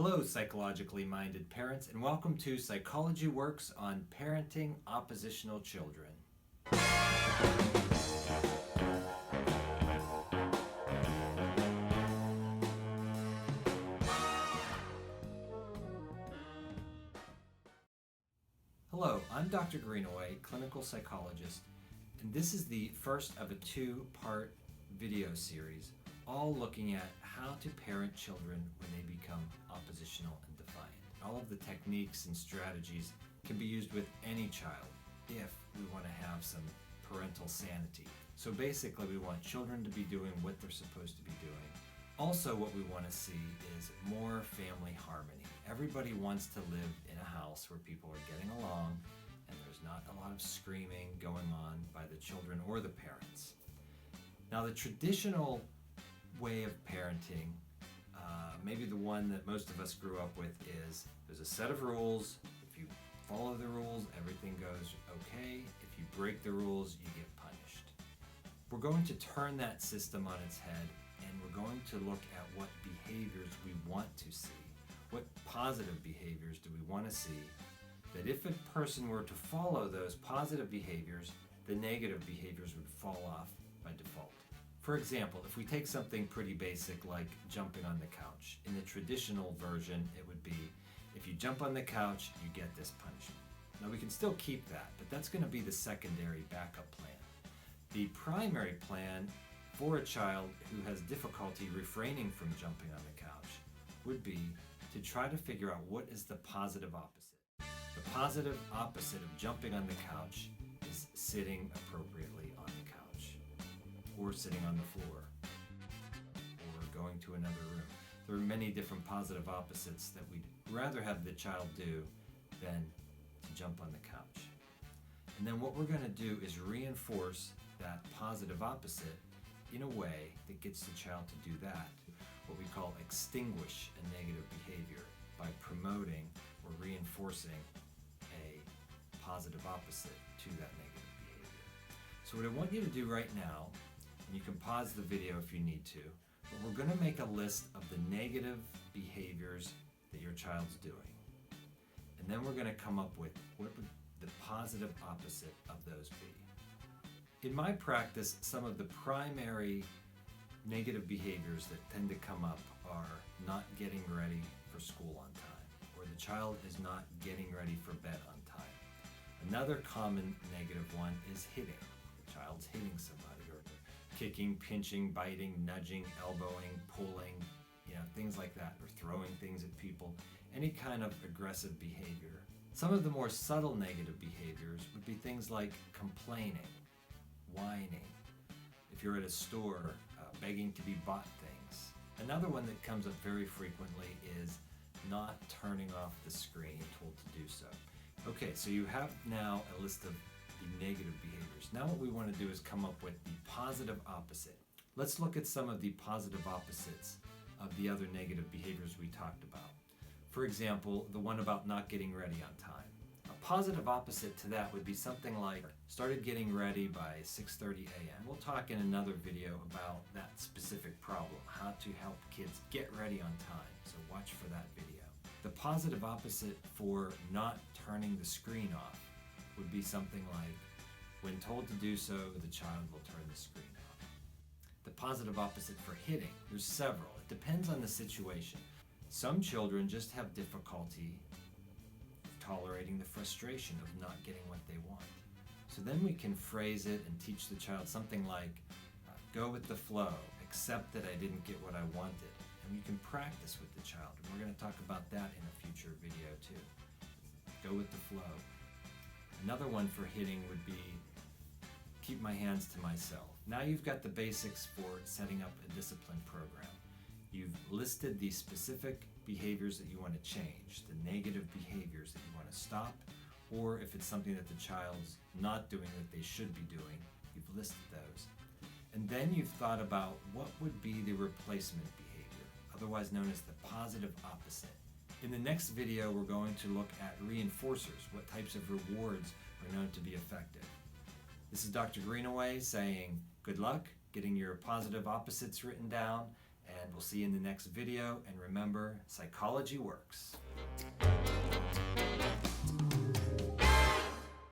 Hello, psychologically minded parents, and welcome to PsychologyWorks on parenting oppositional children. Hello, I'm Dr. Greenaway, clinical psychologist, and this is the first of a two-part video series, all looking at how to parent children when they become oppositional and defiant. All of the techniques and strategies can be used with any child if we want to have some parental sanity. So basically we want children to be doing what they're supposed to be doing. Also what we want to see is more family harmony. Everybody wants to live in a house where people are getting along and there's not a lot of screaming going on by the children or the parents. Now the traditional way of parenting, maybe the one that most of us grew up with, is there's a set of rules. If you follow the rules, everything goes okay. If you break the rules, you get punished. We're going to turn that system on its head, and we're going to look at what behaviors we want to see. What positive behaviors do we want to see? That if a person were to follow those positive behaviors, the negative behaviors would fall off by default. For example, if we take something pretty basic like jumping on the couch, in the traditional version it would be, if you jump on the couch, you get this punishment. Now we can still keep that, but that's going to be the secondary backup plan. The primary plan for a child who has difficulty refraining from jumping on the couch would be to try to figure out what is the positive opposite. The positive opposite of jumping on the couch is sitting appropriately on the couch, or sitting on the floor, or going to another room. There are many different positive opposites that we'd rather have the child do than to jump on the couch. And then what we're going to do is reinforce that positive opposite in a way that gets the child to do that, what we call extinguish a negative behavior, by promoting or reinforcing a positive opposite to that negative behavior. So what I want you to do right now, and you can pause the video if you need to, but we're going to make a list of the negative behaviors that your child's doing. And then we're going to come up with what would the positive opposite of those be. In my practice, some of the primary negative behaviors that tend to come up are not getting ready for school on time, or the child is not getting ready for bed on time. Another common negative one is hitting. The child's hitting somebody, or kicking, pinching, biting, nudging, elbowing, pulling, things like that, or throwing things at people, any kind of aggressive behavior. Some of the more subtle negative behaviors would be things like complaining, whining, if you're at a store, begging to be bought things. Another one that comes up very frequently is not turning off the screen, told to do so. Okay, so you have now a list of the negative behaviors. Now what we want to do is come up with the positive opposite. Let's look at some of the positive opposites of the other negative behaviors we talked about. For example, the one about not getting ready on time. A positive opposite to that would be something like, started getting ready by 6:30 a.m. We'll talk in another video about that specific problem, how to help kids get ready on time, so watch for that video. The positive opposite for not turning the screen off would be something like, when told to do so, the child will turn the screen off. The positive opposite for hitting, there's several. It depends on the situation. Some children just have difficulty tolerating the frustration of not getting what they want. So then we can phrase it and teach the child something like, go with the flow, accept that I didn't get what I wanted. And you can practice with the child. And we're going to talk about that in a future video too. Go with the flow. Another one for hitting would be, keep my hands to myself. Now you've got the basics for setting up a discipline program. You've listed the specific behaviors that you want to change, the negative behaviors that you want to stop, or if it's something that the child's not doing that they should be doing, you've listed those. And then you've thought about what would be the replacement behavior, otherwise known as the positive opposite. In the next video, we're going to look at reinforcers, what types of rewards are known to be effective. This is Dr. Greenaway saying good luck getting your positive opposites written down, And we'll see you in the next video. And remember, psychology works.